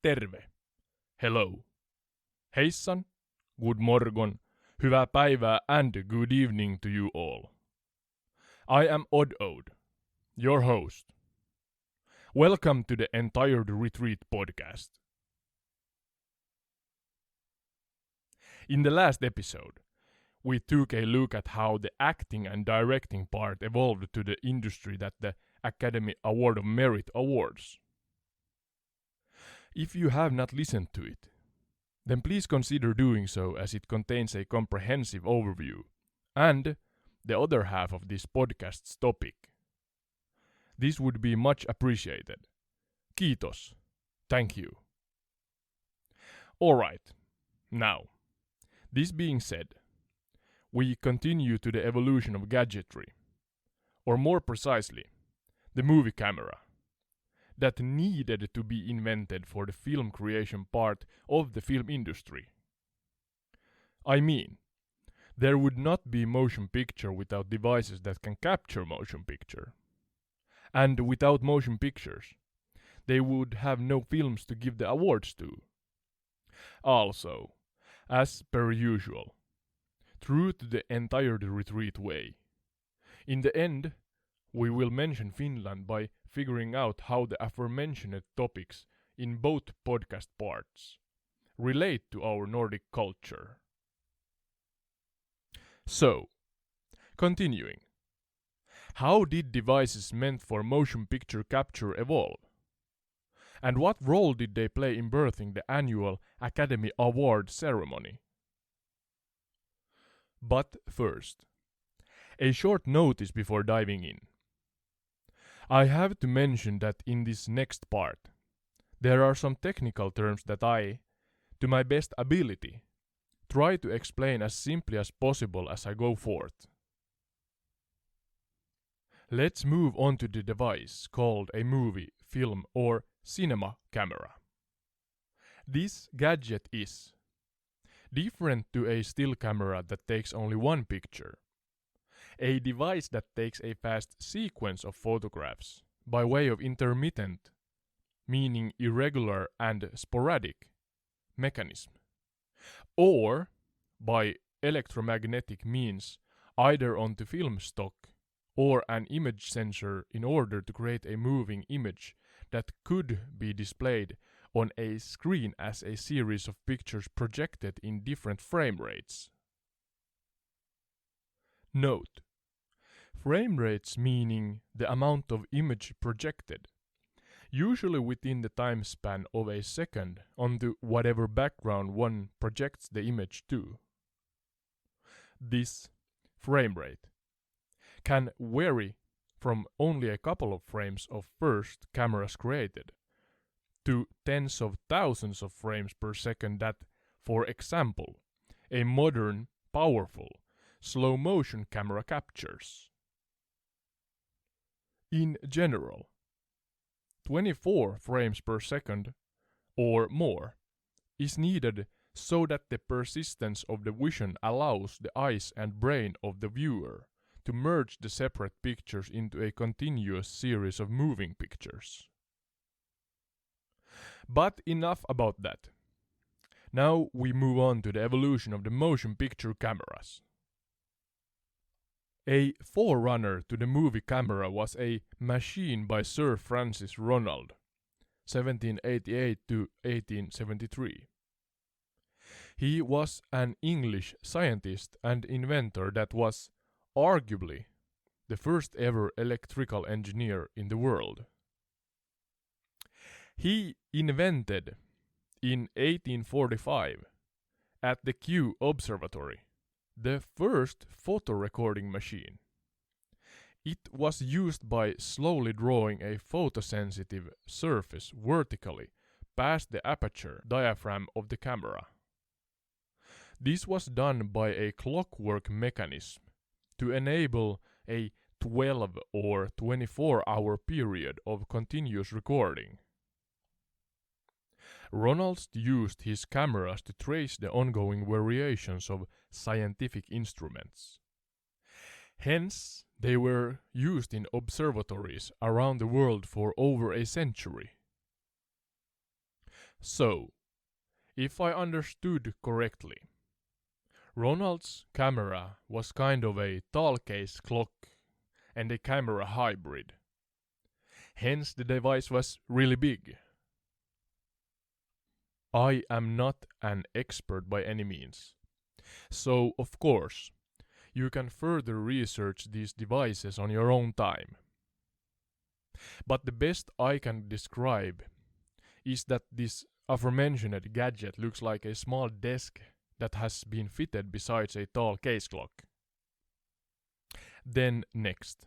terve, hello, heissan, good morgon, hyvää päivää and good evening to you all. I am Odd Ode, your host. Welcome to the Entitled Retreat podcast. In the last episode, we took a look at how the acting and directing part evolved to the industry that the Academy Award of Merit awards. If you have not listened to it, then please consider doing so, as it contains a comprehensive overview and the other half of this podcast's topic. This would be much appreciated. Kiitos. Thank you. Alright, now, this being said, we continue to the evolution of gadgetry, or more precisely, the movie camera, that needed to be invented for the film creation part of the film industry. I mean, there would not be motion picture without devices that can capture motion picture. And without motion pictures, they would have no films to give the awards to. Also, as per usual, true to the entire retreat way, in the end, we will mention Finland by figuring out how the aforementioned topics in both podcast parts relate to our Nordic culture. So, continuing. How did devices meant for motion picture capture evolve? And what role did they play in birthing the annual Academy Award ceremony? But first, a short notice before diving in. I have to mention that in this next part, there are some technical terms that I, to my best ability, try to explain as simply as possible as I go forth. Let's move on to the device called a movie, film or cinema camera. This gadget is different to a still camera that takes only one picture. A device that takes a fast sequence of photographs by way of intermittent, meaning irregular and sporadic, mechanism. Or by electromagnetic means, either onto film stock or an image sensor, in order to create a moving image that could be displayed on a screen as a series of pictures projected in different frame rates. Note: frame rates meaning the amount of image projected, usually within the time span of a second, onto whatever background one projects the image to. This frame rate can vary from only a couple of frames of first cameras created to tens of thousands of frames per second that, for example, a modern, powerful, slow motion camera captures. In general, 24 frames per second or more is needed so that the persistence of the vision allows the eyes and brain of the viewer to merge the separate pictures into a continuous series of moving pictures. But enough about that. Now we move on to the evolution of the motion picture cameras. A forerunner to the movie camera was a machine by Sir Francis Ronald, 1788 to 1873. He was an English scientist and inventor that was, arguably, the first ever electrical engineer in the world. He invented, in 1845, at the Kew Observatory, the first photo recording machine. It was used by slowly drawing a photosensitive surface vertically past the aperture diaphragm of the camera. This was done by a clockwork mechanism to enable a 12 or 24-hour period of continuous recording. Ronald used his cameras to trace the ongoing variations of scientific instruments. Hence, they were used in observatories around the world for over a century. So, if I understood correctly, Ronald's camera was kind of a tall case clock and a camera hybrid. Hence the device was really big. I am not an expert by any means. So, of course, you can further research these devices on your own time. But the best I can describe is that this aforementioned gadget looks like a small desk that has been fitted besides a tall case clock. Then next.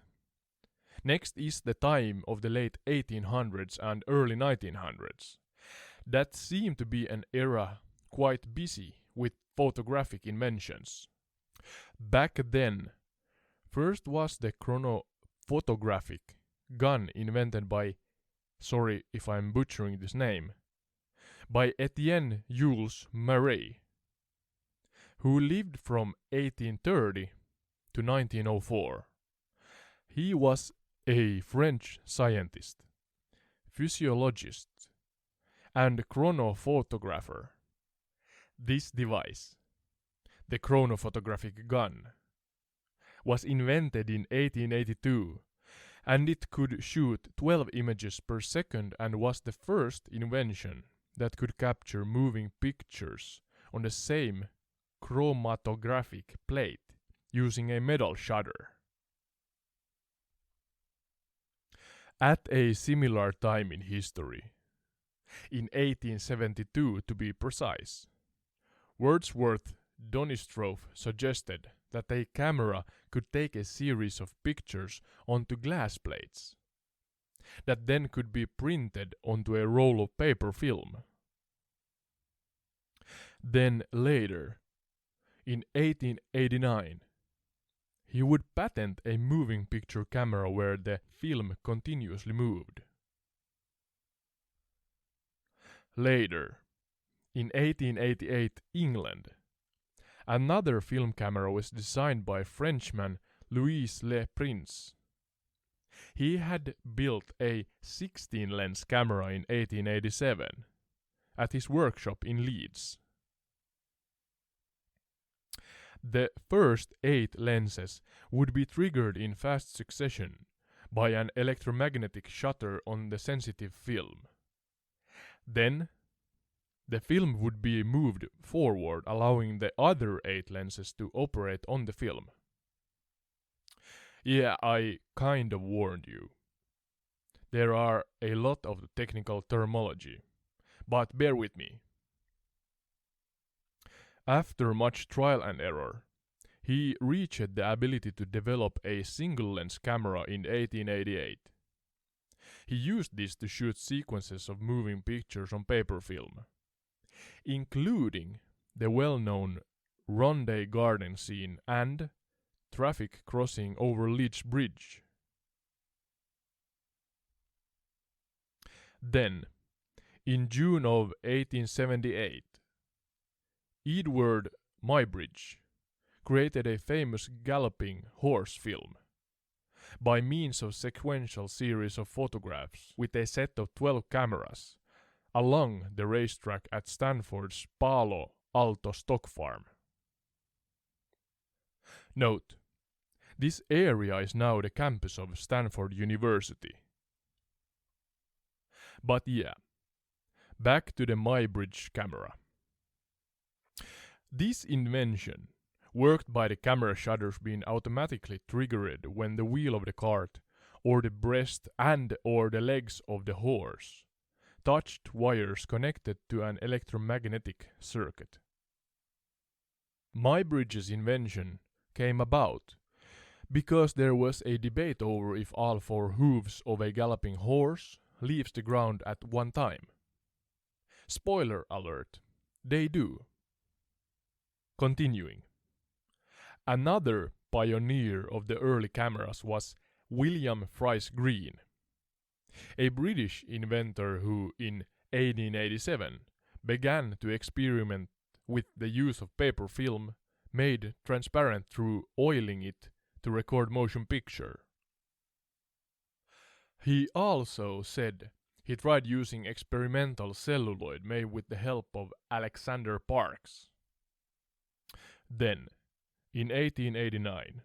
Next is the time of the late 1800s and early 1900s. That seemed to be an era quite busy with photographic inventions. Back then, first was the chronophotographic gun invented by, sorry if I'm butchering this name, by Etienne Jules Marais, who lived from 1830 to 1904. He was a French scientist, physiologist, and chronophotographer. This device, the chronophotographic gun, was invented in 1882, and it could shoot 12 images per second and was the first invention that could capture moving pictures on the same chromatographic plate using a metal shutter. At a similar time in history, in 1872 to be precise, Wordsworth Donisthorpe suggested that a camera could take a series of pictures onto glass plates that then could be printed onto a roll of paper film. Then later, in 1889, he would patent a moving picture camera where the film continuously moved. Later, in 1888 England, another film camera was designed by Frenchman Louis Le Prince. He had built a 16-lens camera in 1887 at his workshop in Leeds. The first 8 lenses would be triggered in fast succession by an electromagnetic shutter on the sensitive film. Then, the film would be moved forward, allowing the other 8 lenses to operate on the film. Yeah, I kind of warned you. There are a lot of technical terminology, but bear with me. After much trial and error, he reached the ability to develop a single-lens camera in 1888. He used this to shoot sequences of moving pictures on paper film, including the well-known Ronde Garden scene and traffic crossing over Leeds Bridge. Then, in June of 1878, Edward Muybridge created a famous galloping horse film by means of sequential series of photographs with a set of 12 cameras along the racetrack at Stanford's Palo Alto Stock Farm. Note, this area is now the campus of Stanford University. But yeah, back to the Muybridge camera. This invention worked by the camera shutters being automatically triggered when the wheel of the cart or the breast and or the legs of the horse touched wires connected to an electromagnetic circuit. Muybridge's invention came about because there was a debate over if all 4 hooves of a galloping horse leaves the ground at one time. Spoiler alert, they do. Continuing. Another pioneer of the early cameras was William Fries Green, a British inventor who in 1887 began to experiment with the use of paper film made transparent through oiling it to record motion picture. He also said he tried using experimental celluloid made with the help of Alexander Parks. Then, in 1889,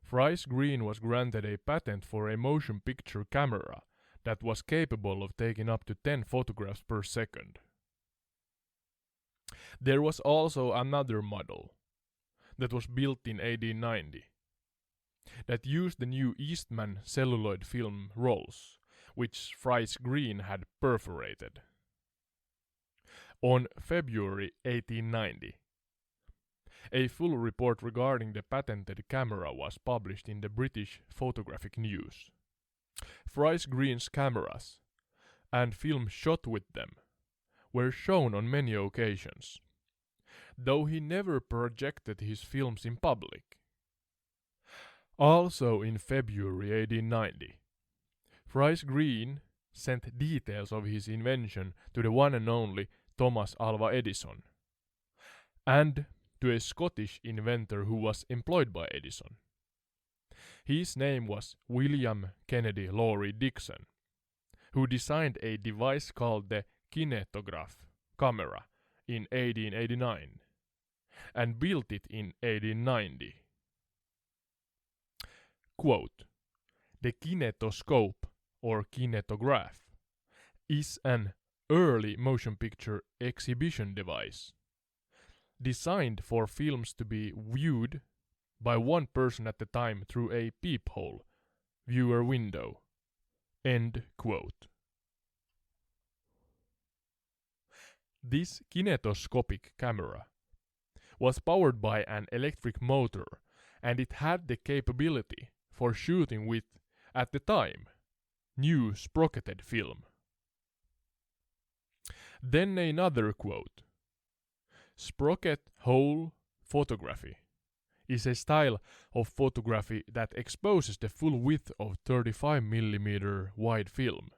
Fries Green was granted a patent for a motion picture camera that was capable of taking up to 10 photographs per second. There was also another model that was built in 1890 that used the new Eastman celluloid film rolls, which Fries Green had perforated. On February 1890, a full report regarding the patented camera was published in the British Photographic News. Fries Green's cameras, and film shot with them, were shown on many occasions, though he never projected his films in public. Also in February 1890, Fries Green sent details of his invention to the one and only Thomas Alva Edison, and to a Scottish inventor who was employed by Edison. His name was William Kennedy Lowry Dixon, who designed a device called the kinetograph camera in 1889 and built it in 1890. Quote, "The kinetoscope, or kinetograph, is an early motion picture exhibition device designed for films to be viewed by one person at a time through a peephole viewer window." End quote. This kinetoscopic camera was powered by an electric motor, and it had the capability for shooting with, at the time, new sprocketed film. Then another quote. "Sprocket hole photography is a style of photography that exposes the full width of 35mm wide film,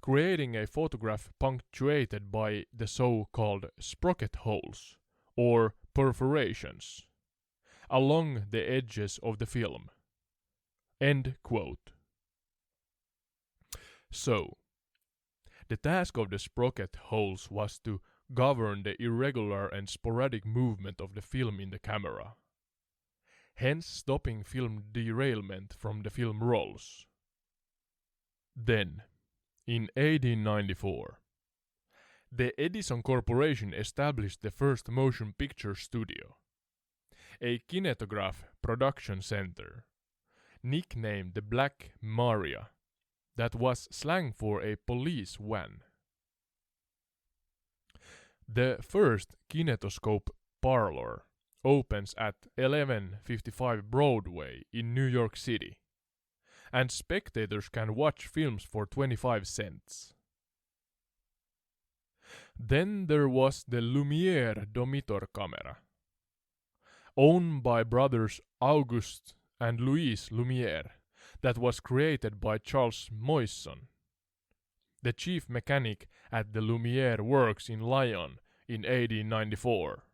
creating a photograph punctuated by the so-called sprocket holes, or perforations, along the edges of the film." End quote. So, the task of the sprocket holes was to govern the irregular and sporadic movement of the film in the camera, hence stopping film derailment from the film rolls. Then, in 1894, the Edison Corporation established the first motion picture studio, a kinetograph production center, nicknamed the Black Maria, that was slang for a police van. The first kinetoscope parlor opens at 1155 Broadway in New York City, and spectators can watch films for 25 cents. Then there was the Lumière Domitor camera, owned by brothers Auguste and Louis Lumière, that was created by Charles Moisson, the chief mechanic at the Lumière Works in Lyon in 1894.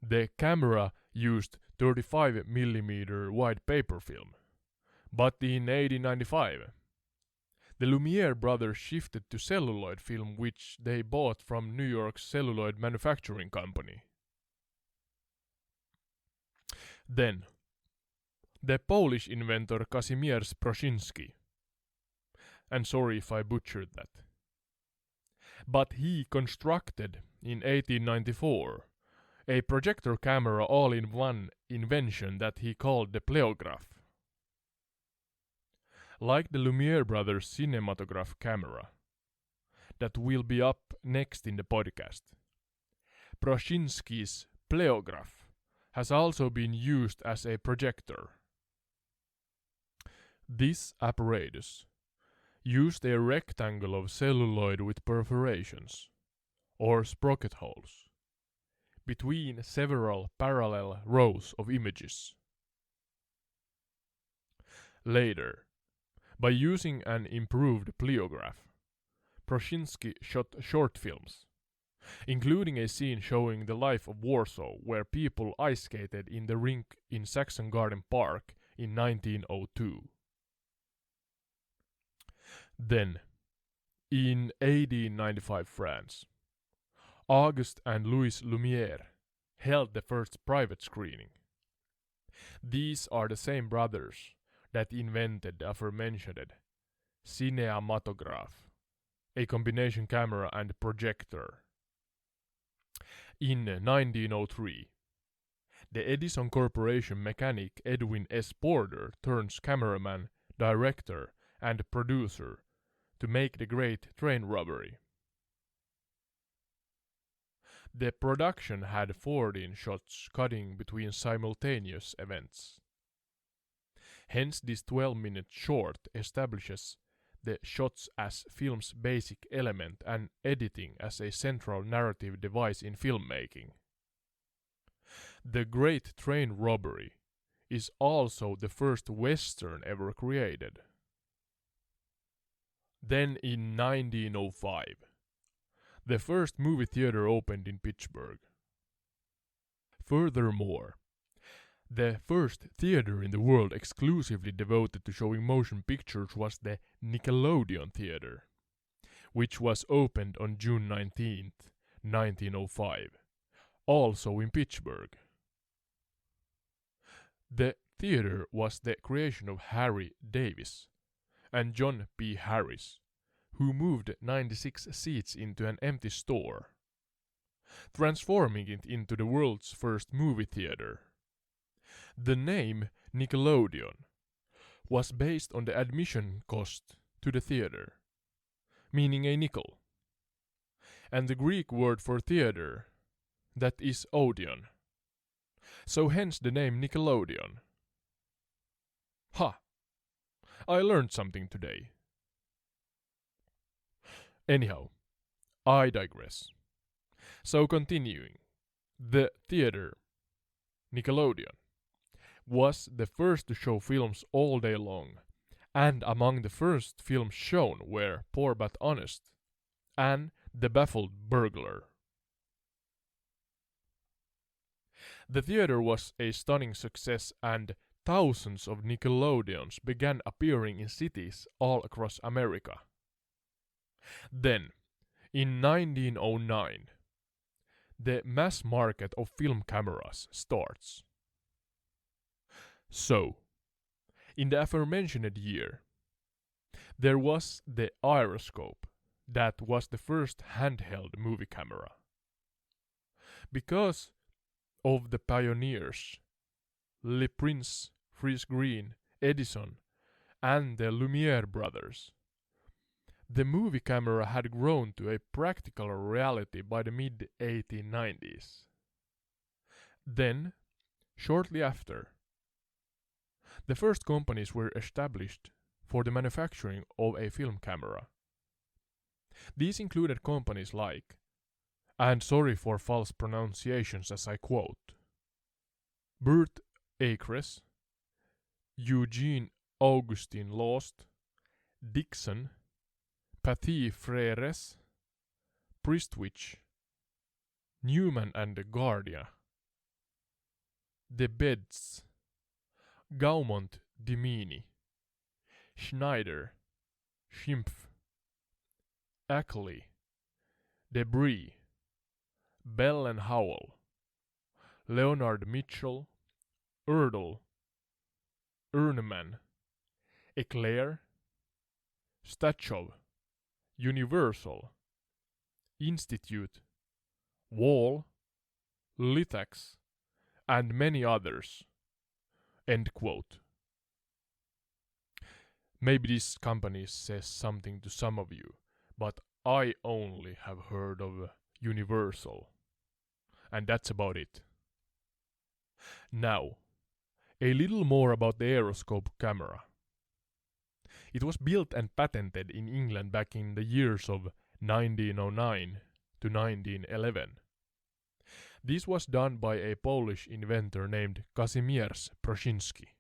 The camera used 35mm wide paper film, but in 1895, the Lumière brothers shifted to celluloid film, which they bought from New York's celluloid manufacturing company. Then, the Polish inventor Kazimierz Prosiński, and sorry if I butchered that, but he constructed in 1894 a projector camera all-in-one invention that he called the pleograph. Like the Lumière brothers' cinematograph camera, that will be up next in the podcast, Prosiński's pleograph has also been used as a projector. This apparatus used a rectangle of celluloid with perforations, or sprocket holes, between several parallel rows of images. Later, by using an improved pleograph, Prosiński shot short films, including a scene showing the life of Warsaw where people ice skated in the rink in Saxon Garden Park in 1902. Then, in 1895 France, Auguste and Louis Lumière held the first private screening. These are the same brothers that invented the aforementioned cinematograph, a combination camera and projector. In 1903, the Edison Corporation mechanic Edwin S. Porter turns cameraman, director, and producer to make the great train robbery. The production had 14 shots cutting between simultaneous events. Hence this 12-minute short establishes the shots as film's basic element and editing as a central narrative device in filmmaking. The Great Train Robbery is also the first Western ever created. Then in 1905, the first movie theater opened in Pittsburgh. Furthermore, the first theater in the world exclusively devoted to showing motion pictures was the Nickelodeon Theater, which was opened on June 19th, 1905, also in Pittsburgh. The theater was the creation of Harry Davis and John P. Harris, who moved 96 seats into an empty store, transforming it into the world's first movie theater. The name Nickelodeon was based on the admission cost to the theater, meaning a nickel, and the Greek word for theater, that is Odeon. So hence the name Nickelodeon. Ha! I learned something today. Anyhow, I digress. So continuing, the theater, Nickelodeon, was the first to show films all day long, and among the first films shown were Poor But Honest and The Baffled Burglar. The theater was a stunning success and thousands of Nickelodeons began appearing in cities all across America. Then, in 1909, the mass market of film cameras starts. So, in the aforementioned year, there was the Aeroscope, that was the first handheld movie camera. Because of the pioneers, Le Prince, Friese Green, Edison, and the Lumière brothers, the movie camera had grown to a practical reality by the mid-1890s. Then, shortly after, the first companies were established for the manufacturing of a film camera. These included companies like, and sorry for false pronunciations as I quote, Burt Acres, Eugene Augustin Lost, Dixon, Pathé Frères, Prestwich, Newman and Guardia, The Beds, Gaumont Dimini, Schneider, Schimpf, Ackley, Debris, Bell and Howell, Leonard Mitchell, Erdl, Erneman, Eclair, Stachov, Universal, Institute, Wall, Lithax, and many others. End quote. Maybe this company says something to some of you, but I only have heard of Universal. And that's about it. Now, a little more about the Aeroscope camera. It was built and patented in England back in the years of 1909 to 1911. This was done by a Polish inventor named Kazimierz Pruszyński,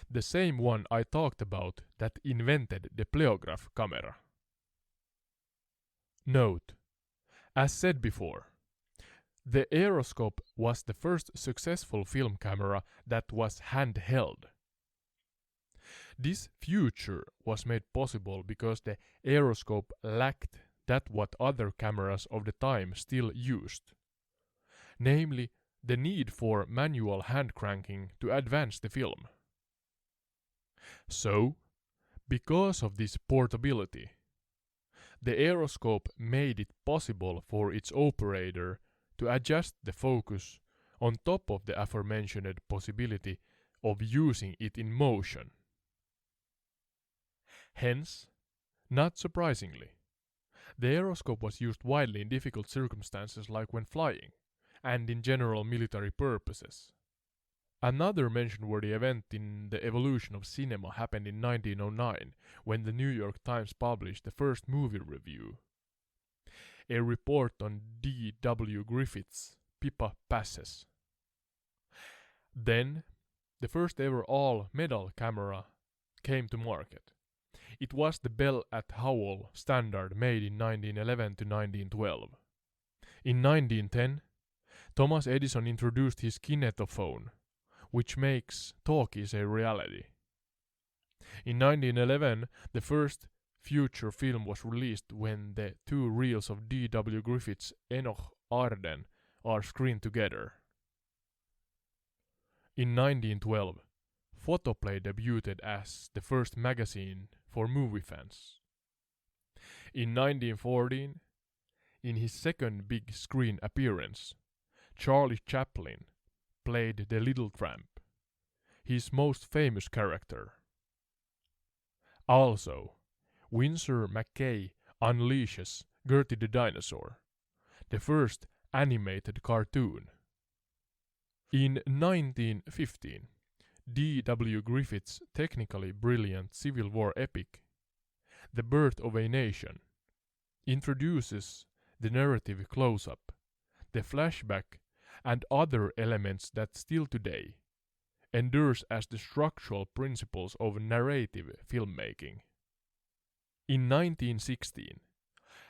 the same one I talked about that invented the pleograph camera. Note, as said before, the Aeroscope was the first successful film camera that was handheld. This future was made possible because the aeroscope lacked that what other cameras of the time still used, namely the need for manual hand cranking to advance the film. So, because of this portability, the aeroscope made it possible for its operator to adjust the focus on top of the aforementioned possibility of using it in motion. Hence, not surprisingly, the aeroscope was used widely in difficult circumstances like when flying, and in general military purposes. Another mention-worthy event in the evolution of cinema happened in 1909, when the New York Times published the first movie review, a report on D.W. Griffith's Pippa Passes. Then, the first ever all-metal camera came to market. It was the Bell & Howell standard made in 1911 to 1912. In 1910, Thomas Edison introduced his kinetophone, which makes talkies a reality. In 1911, the first feature film was released when the two reels of D.W. Griffith's Enoch Arden are screened together. In 1912, Photoplay debuted as the first magazine for movie fans. In 1914, in his second big screen appearance, Charlie Chaplin played the Little Tramp, his most famous character. Also, Winsor McCay unleashes Gertie the Dinosaur, the first animated cartoon. In 1915, D.W. Griffith's technically brilliant Civil War epic, The Birth of a Nation, introduces the narrative close-up, the flashback, and other elements that still today endures as the structural principles of narrative filmmaking. In 1916,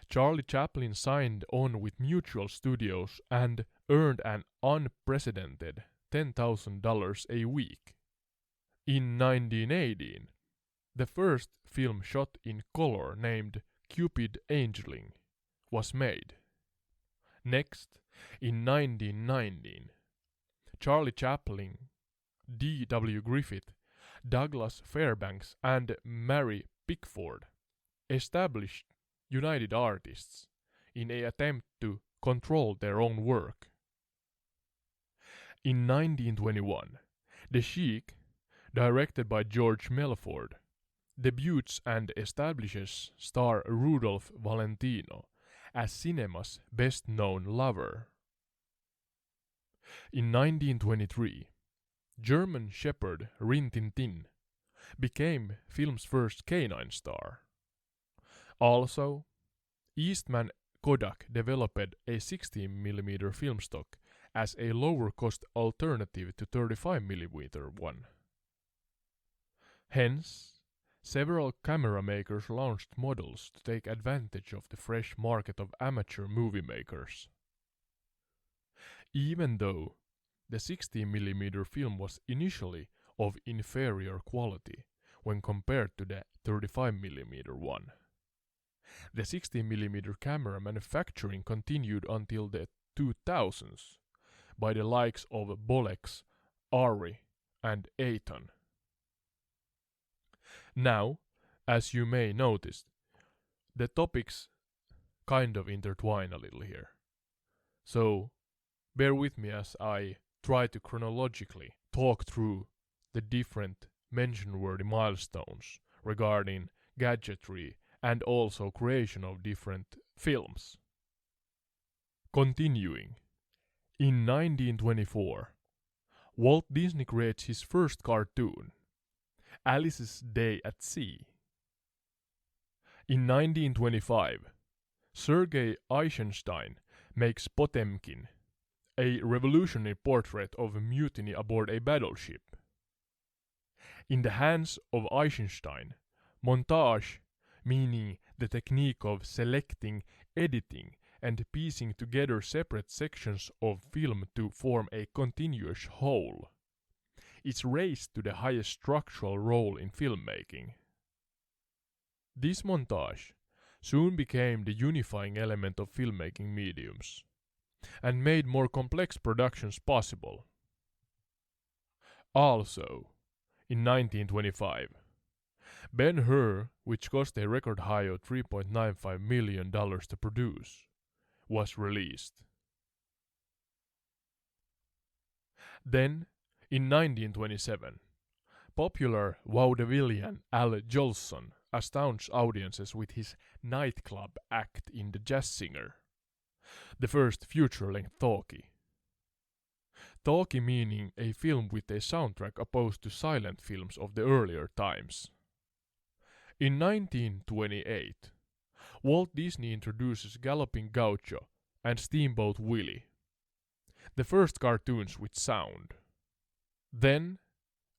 Charlie Chaplin signed on with Mutual Studios and earned an unprecedented $10,000 a week. In 1918, the first film shot in color named Cupid Angeling was made. Next, in 1919, Charlie Chaplin, D.W. Griffith, Douglas Fairbanks, and Mary Pickford established United Artists in an attempt to control their own work. In 1921, The Sheik, directed by George Melford, debuts and establishes star Rudolph Valentino as cinema's best-known lover. In 1923, German shepherd Rin Tin Tin became film's first canine star. Also, Eastman Kodak developed a 16mm film stock as a lower-cost alternative to 35mm one. Hence, several camera makers launched models to take advantage of the fresh market of amateur movie makers. Even though the 16mm film was initially of inferior quality when compared to the 35mm one, the 16mm camera manufacturing continued until the 2000s by the likes of Bolex, Arri, and Aaton. Now, as you may notice, the topics kind of intertwine a little here. So, bear with me as I try to chronologically talk through the different mention-worthy milestones regarding gadgetry and also creation of different films. Continuing. In 1924, Walt Disney creates his first cartoon, Alice's Day at Sea. In 1925, Sergei Eisenstein makes Potemkin, a revolutionary portrait of a mutiny aboard a battleship. In the hands of Eisenstein, montage, meaning the technique of selecting, editing, and piecing together separate sections of film to form a continuous whole, is raised to the highest structural role in filmmaking. This montage soon became the unifying element of filmmaking mediums, and made more complex productions possible. Also, in 1925, Ben-Hur, which cost a record high of $3.95 million to produce, was released. Then, in 1927, popular vaudevillian Al Jolson astounds audiences with his nightclub act in The Jazz Singer, the first feature-length talkie. Talkie meaning a film with a soundtrack opposed to silent films of the earlier times. In 1928, Walt Disney introduces Galloping Gaucho and Steamboat Willie, the first cartoons with sound. Then,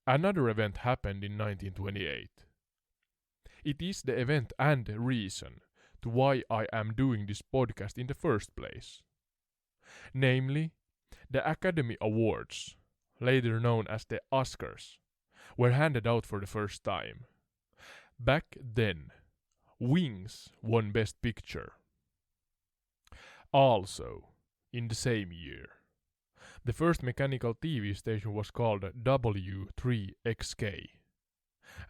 another event happened in 1928. It is the event and reason to why I am doing this podcast in the first place. Namely, the Academy Awards, later known as the Oscars, were handed out for the first time. Back then, Wings won Best Picture. Also, in the same year, the first mechanical TV station was called W3XK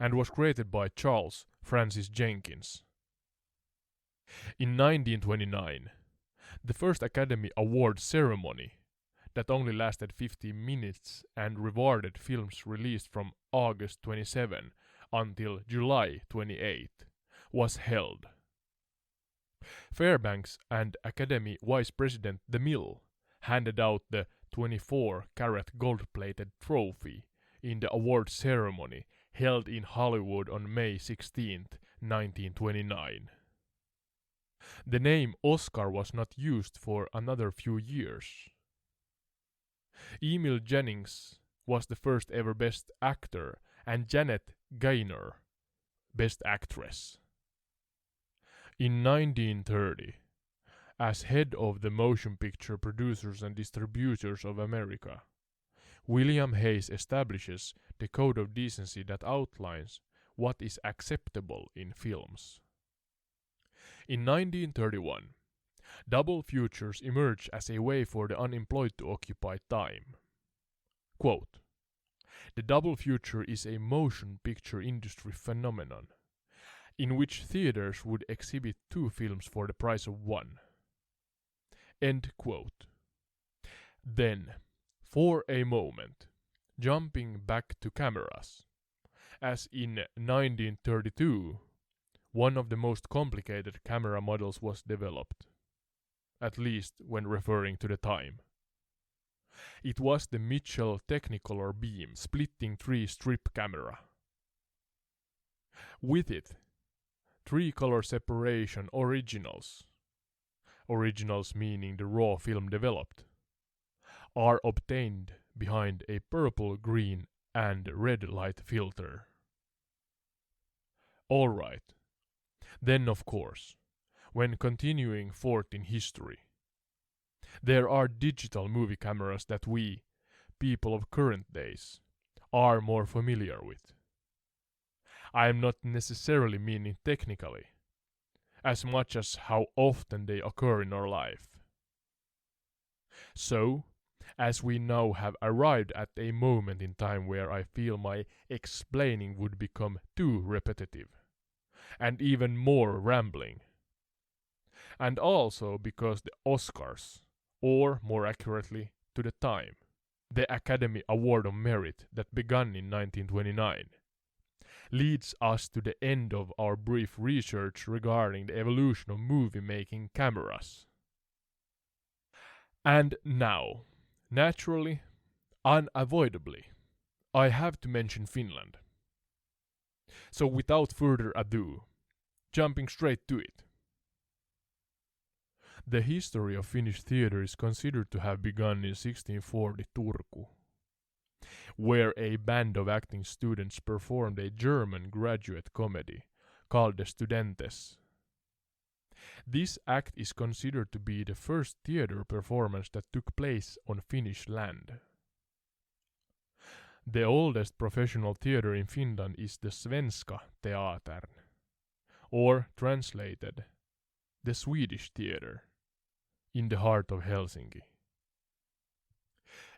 and was created by Charles Francis Jenkins. In 1929, the first Academy Award ceremony, that only lasted 15 minutes and rewarded films released from August 27 until July 28, was held. Fairbanks and Academy Vice President DeMille handed out the 24-carat gold-plated trophy in the award ceremony held in Hollywood on May 16, 1929. The name Oscar was not used for another few years. Emil Jennings was the first ever Best Actor and Janet Gaynor Best Actress. In 1930, as head of the Motion Picture Producers and Distributors of America, William Hayes establishes the code of decency that outlines what is acceptable in films. In 1931, double features emerged as a way for the unemployed to occupy time. Quote, "The double feature is a motion picture industry phenomenon, in which theaters would exhibit two films for the price of one." End quote. Then, for a moment, jumping back to cameras, as in 1932, one of the most complicated camera models was developed, at least when referring to the time. It was the Mitchell Technicolor beam splitting 3-strip camera. With it, 3-color separation originals meaning the raw film developed, are obtained behind a purple, green, and red light filter. Alright, then of course, when continuing forth in history, there are digital movie cameras that we, people of current days, are more familiar with. I am not necessarily meaning technically, as much as how often they occur in our life. So, as we now have arrived at a moment in time where I feel my explaining would become too repetitive, and even more rambling. And also because the Oscars, or more accurately, to the time, the Academy Award of Merit that began in 1929, leads us to the end of our brief research regarding the evolution of movie-making cameras. And now, naturally, unavoidably, I have to mention Finland. So without further ado, jumping straight to it. The history of Finnish theatre is considered to have begun in 1640 Turku, where a band of acting students performed a German graduate comedy called the Studentes. This act is considered to be the first theatre performance that took place on Finnish land. The oldest professional theatre in Finland is the Svenska Teatern, or translated, the Swedish theatre, in the heart of Helsinki.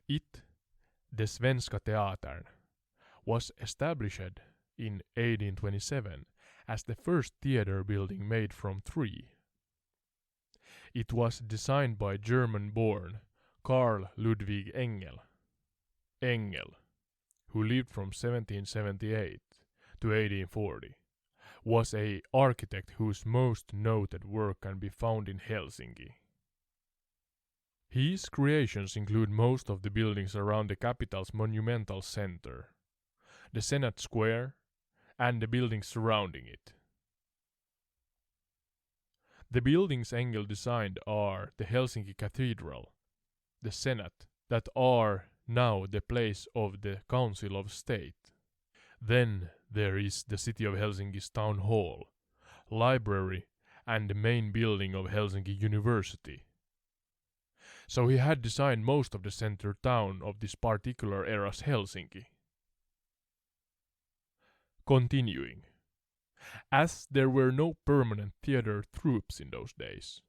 It, the Svenska Teatern, was established in 1827 as the first theatre building made from tree. It was designed by German-born Carl Ludwig Engel, who lived from 1778 to 1840, was an architect whose most noted work can be found in Helsinki. His creations include most of the buildings around the capital's monumental center, the Senate Square, and the buildings surrounding it. The buildings Engel designed are the Helsinki Cathedral, the Senate, that are now the place of the Council of State. Then there is the City of Helsinki's Town Hall, library, and the main building of Helsinki University. So he had designed most of the center town of this particular era's Helsinki. Continuing. As there were no permanent theatre troupes in those days,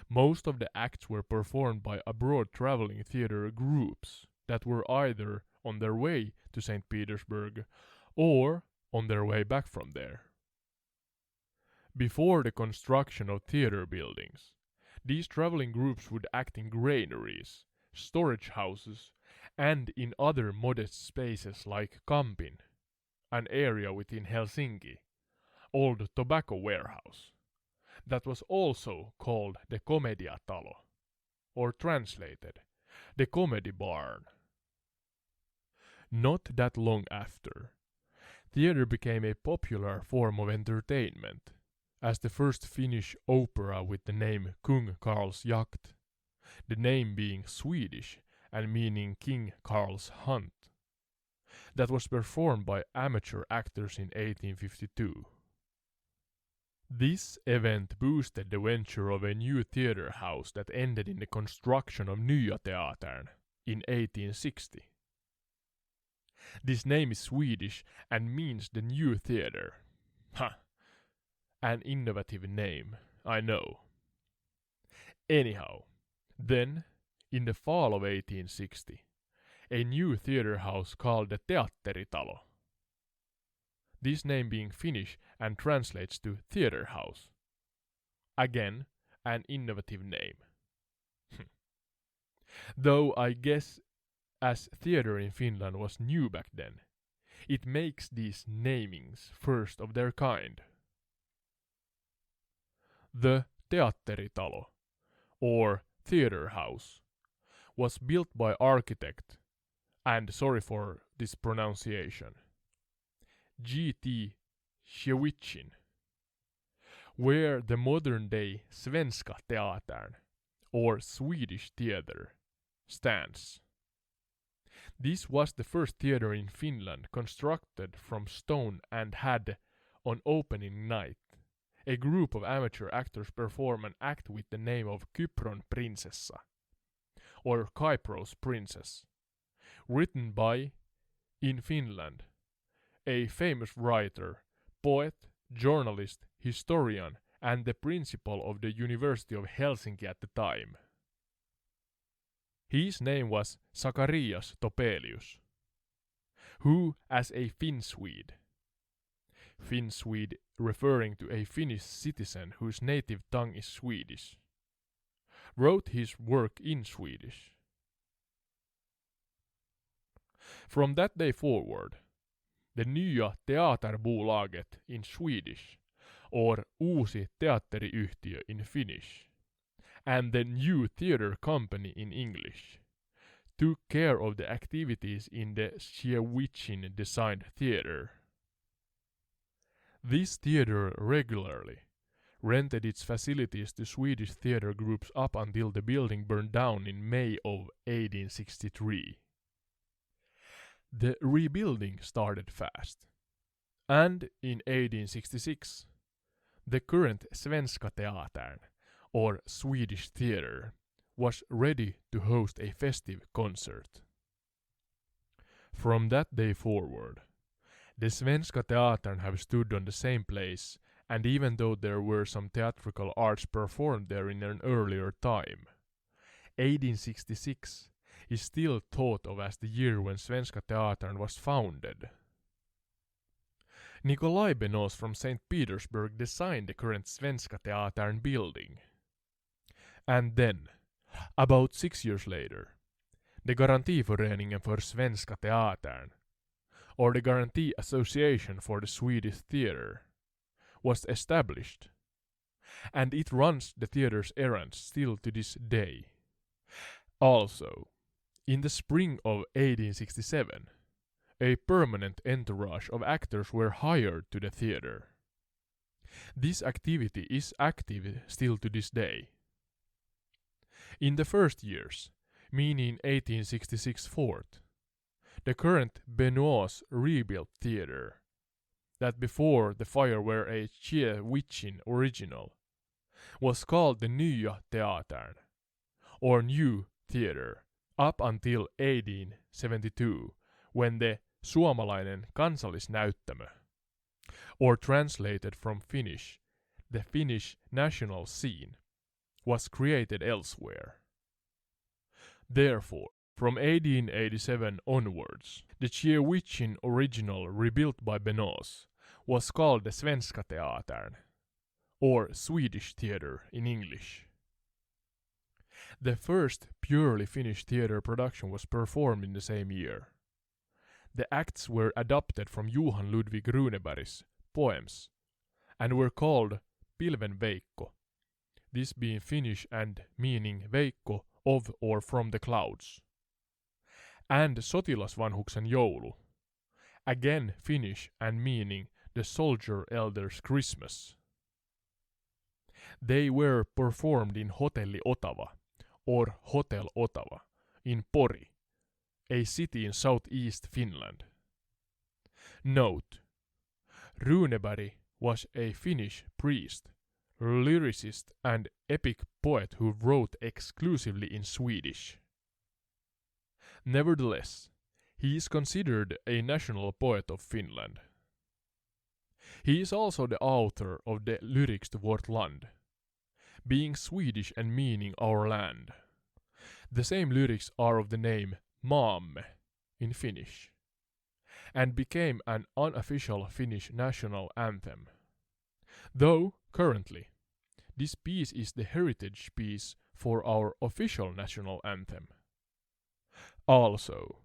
most of the acts were performed by abroad traveling theatre groups that were either on their way to St. Petersburg or on their way back from there. Before the construction of theatre buildings, these traveling groups would act in granaries, storage houses, and in other modest spaces like Kampin, an area within Helsinki, old tobacco warehouse, that was also called the Komediatalo, or translated, the comedy barn. Not that long after, theatre became a popular form of entertainment, as the first Finnish opera with the name Kung Karl's Jakt, the name being Swedish and meaning King Karl's Hunt, that was performed by amateur actors in 1852. This event boosted the venture of a new theatre house that ended in the construction of Nya Teatern in 1860. This name is Swedish and means the new theatre. An innovative name, I know. Anyhow, then, in the fall of 1860, a new theatre house called the Teatteritalo, this name being Finnish and translates to theatre house. Again, an innovative name. Though I guess as theatre in Finland was new back then, it makes these namings first of their kind. The Teatteritalo, or theatre house, was built by architect, and sorry for this pronunciation, G.T. Siewicin, where the modern-day Svenska Teatern, or Swedish theatre, stands. This was the first theatre in Finland constructed from stone and had, on opening night, a group of amateur actors perform an act with the name of Kypron Prinsessa, or Kypros Princess, written by, in Finland, a famous writer, poet, journalist, historian, and the principal of the University of Helsinki at the time. His name was Zacharias Topelius, who, as a Finnswede referring to a Finnish citizen whose native tongue is Swedish, wrote his work in Swedish. From that day forward, the Nya Teaterbolaget in Swedish, or Uusi Teatteriyhtiö in Finnish, and the New Theatre Company in English, took care of the activities in the Siewicin designed theatre. This theatre regularly rented its facilities to Swedish theatre groups up until the building burned down in May of 1863. The rebuilding started fast, and in 1866, the current Svenska Teatern, or Swedish theatre, was ready to host a festive concert. From that day forward, the Svenska Teatern have stood on the same place, and even though there were some theatrical arts performed there in an earlier time, 1866 is still thought of as the year when Svenska Teatern was founded. Nikolai Benois from St. Petersburg designed the current Svenska Teatern building. And then, about 6 years later, the Garantiföreningen för Svenska Teatern, or the Guarantee Association for the Swedish Theatre, was established, and it runs the theatre's errands still to this day. Also, in the spring of 1867, a permanent entourage of actors were hired to the theatre. This activity is active still to this day. In the first years, meaning 1866 forth, the current Benois rebuilt theatre, that before the fire were a Chiewichin original, was called the Nya Teatern, or New Theatre, up until 1872, when the Suomalainen kansallisnäyttämö, or translated from Finnish, the Finnish national scene, was created elsewhere. Therefore, from 1887 onwards, the Chiewichin original rebuilt by Benois was called the Svenska Teatern, or Swedish theatre in English. The first purely Finnish theatre production was performed in the same year. The acts were adapted from Johan Ludvig Runeberg's poems, and were called Pilven Veikko, this being Finnish and meaning Veikko of or from the clouds, and Sotilasvanhuksen joulu, again Finnish and meaning the soldier elder's Christmas. They were performed in Hotelli Ottawa, or Hotel Ottawa, in Pori, a city in southeast Finland. Note: Runeberg was a Finnish priest, lyricist and epic poet who wrote exclusively in Swedish. Nevertheless, he is considered a national poet of Finland. He is also the author of the lyrics to Vårt land, being Swedish and meaning our land. The same lyrics are of the name Maamme in Finnish, and became an unofficial Finnish national anthem. Though, currently, this piece is the heritage piece for our official national anthem. Also,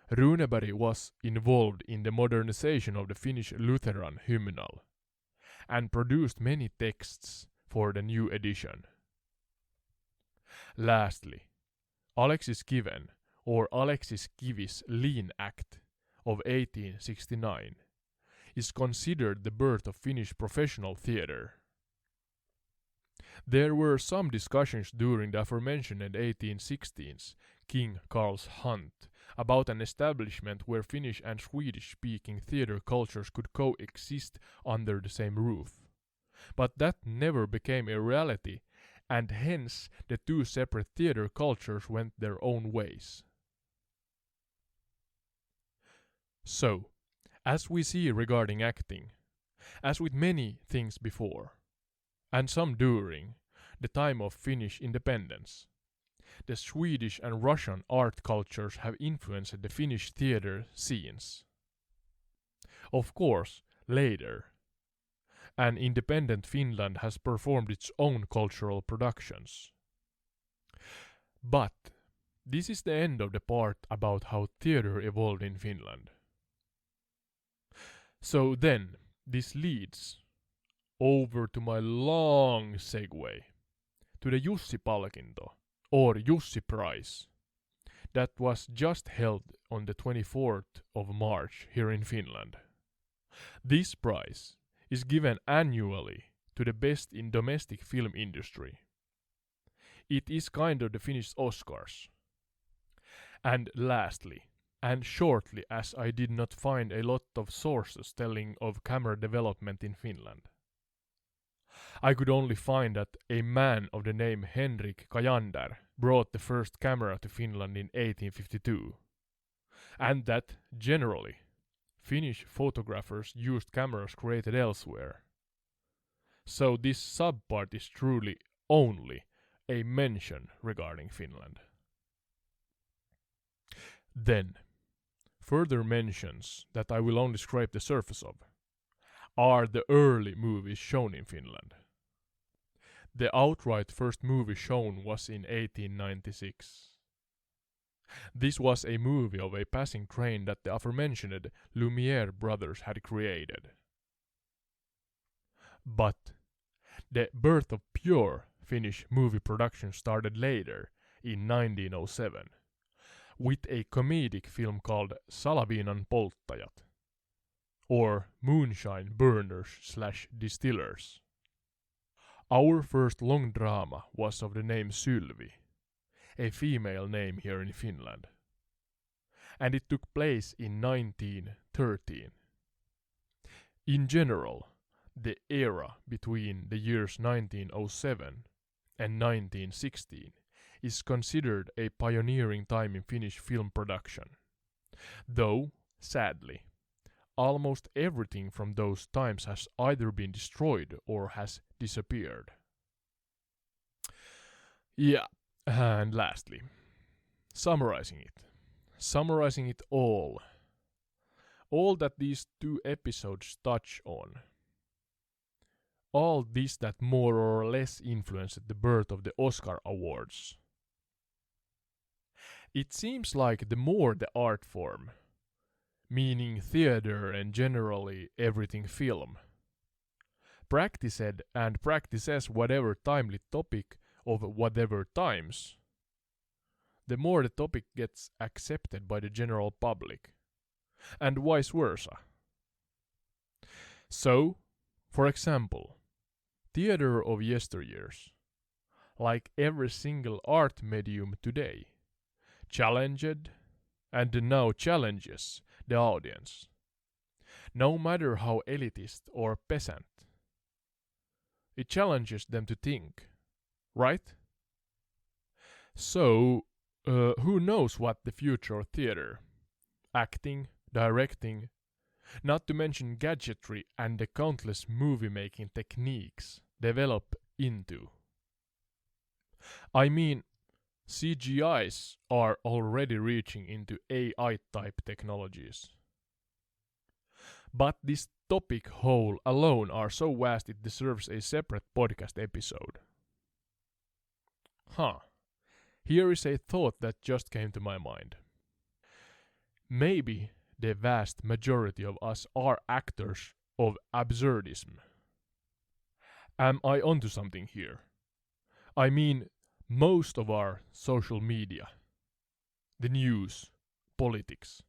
Runeberg was involved in the modernization of the Finnish Lutheran hymnal, and produced many texts for the new edition. Lastly, Alexis Kiven, or Alexis Kivi's Lean Act of 1869, is considered the birth of Finnish professional theatre. There were some discussions during the aforementioned 1816's King Carl's Hunt about an establishment where Finnish and Swedish-speaking theatre cultures could coexist under the same roof. But that never became a reality, and hence the two separate theatre cultures went their own ways. So, as we see regarding acting, as with many things before, and some during, the time of Finnish independence, the Swedish and Russian art cultures have influenced the Finnish theatre scenes. Of course, later, an independent Finland has performed its own cultural productions. But this is the end of the part about how theatre evolved in Finland. So then, this leads over to my long segue to the Jussi-palkinto, or Jussi Prize, that was just held on the 24th of March here in Finland. This prize is given annually to the best in domestic film industry. It is kind of the Finnish Oscars. And lastly, and shortly, as I did not find a lot of sources telling of camera development in Finland, I could only find that a man of the name Henrik Kajander brought the first camera to Finland in 1852. and that, generally, Finnish photographers used cameras created elsewhere. So this subpart is truly only a mention regarding Finland. Then, further mentions that I will only scrape the surface of are the early movies shown in Finland. The outright first movie shown was in 1896. This was a movie of a passing train that the aforementioned Lumiere brothers had created. But the birth of pure Finnish movie production started later, in 1907, with a comedic film called Salaviinan polttajat, or Moonshine Burners / Distillers. Our first long drama was of the name Sylvi, a female name here in Finland, and it took place in 1913. In general, the era between the years 1907 and 1916 is considered a pioneering time in Finnish film production, though, sadly, almost everything from those times has either been destroyed or has disappeared. Yeah, and lastly, summarizing it all that these 2 episodes touch on, all this that more or less influenced the birth of the Oscar awards. It seems like the more the art form, meaning theater and generally everything film, practiced and practices whatever timely topic of whatever times, the more the topic gets accepted by the general public, and vice versa. So, for example, theater of yesteryears, like every single art medium today, challenged and now challenges the audience, no matter how elitist or peasant. It challenges them to think, right? So, who knows what the future of theater, acting, directing, not to mention gadgetry and the countless movie-making techniques develop into. I mean, CGIs are already reaching into AI-type technologies. But this topic whole alone are so vast it deserves a separate podcast episode. Here is a thought that just came to my mind. Maybe the vast majority of us are actors of absurdism. Am I onto something here? I mean, most of our social media, the news, politics,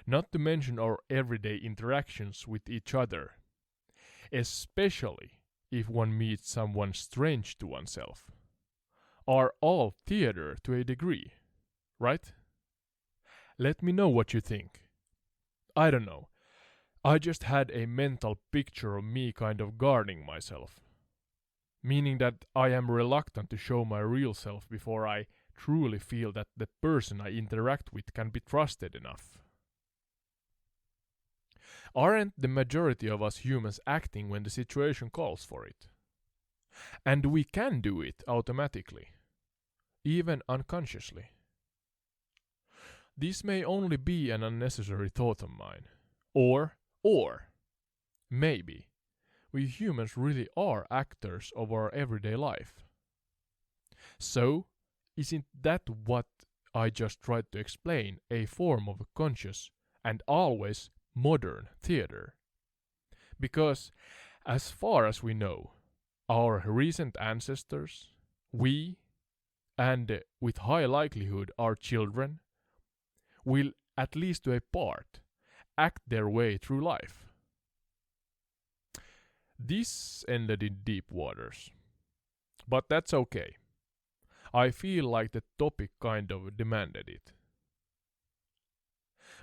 not to mention our everyday interactions with each other, especially if one meets someone strange to oneself, are all theater to a degree, right? Let me know what you think. I don't know. I just had a mental picture of me kind of guarding myself. Meaning that I am reluctant to show my real self before I truly feel that the person I interact with can be trusted enough. Aren't the majority of us humans acting when the situation calls for it? And we can do it automatically, even unconsciously. This may only be an unnecessary thought of mine. Or, maybe, we humans really are actors of our everyday life. So, isn't that what I just tried to explain, a form of conscious and always modern theater? Because, as far as we know, our recent ancestors, we, and with high likelihood our children, will, at least to a part, act their way through life. This ended in deep waters. But that's okay. I feel like the topic kind of demanded it.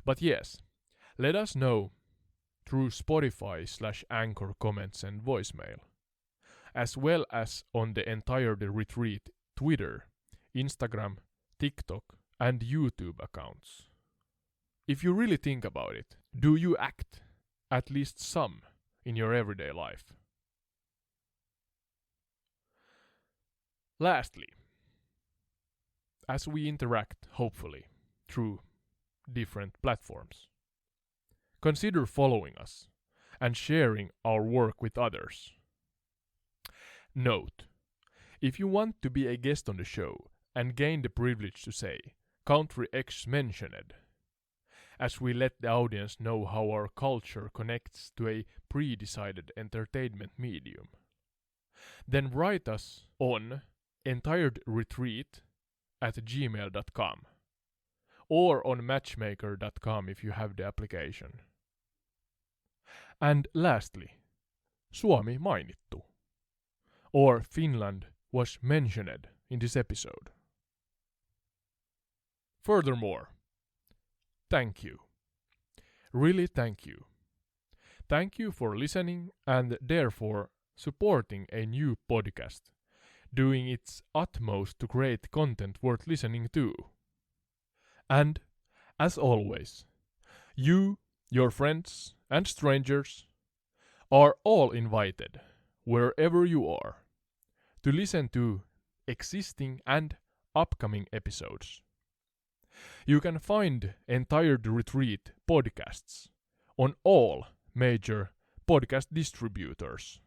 But yes, let us know through Spotify/Anchor comments and voicemail, as well as on the entire The Retreat Twitter, Instagram, TikTok and YouTube accounts. if you really think about it, do you act at least some in your everyday life? Lastly, as we interact, hopefully, through different platforms, consider following us and sharing our work with others. Note, if you want to be a guest on the show and gain the privilege to say Country X mentioned, as we let the audience know how our culture connects to a pre-decided entertainment medium, then write us on entiredretreat@gmail.com or on matchmaker.com if you have the application. And lastly, Suomi mainittu, or Finland was mentioned in this episode. Furthermore, thank you. Really thank you. Thank you for listening and therefore supporting a new podcast, doing its utmost to create content worth listening to. And, as always, you, your friends, and strangers are all invited, wherever you are, to listen to existing and upcoming episodes. You can find Entired Retreat podcasts on all major podcast distributors.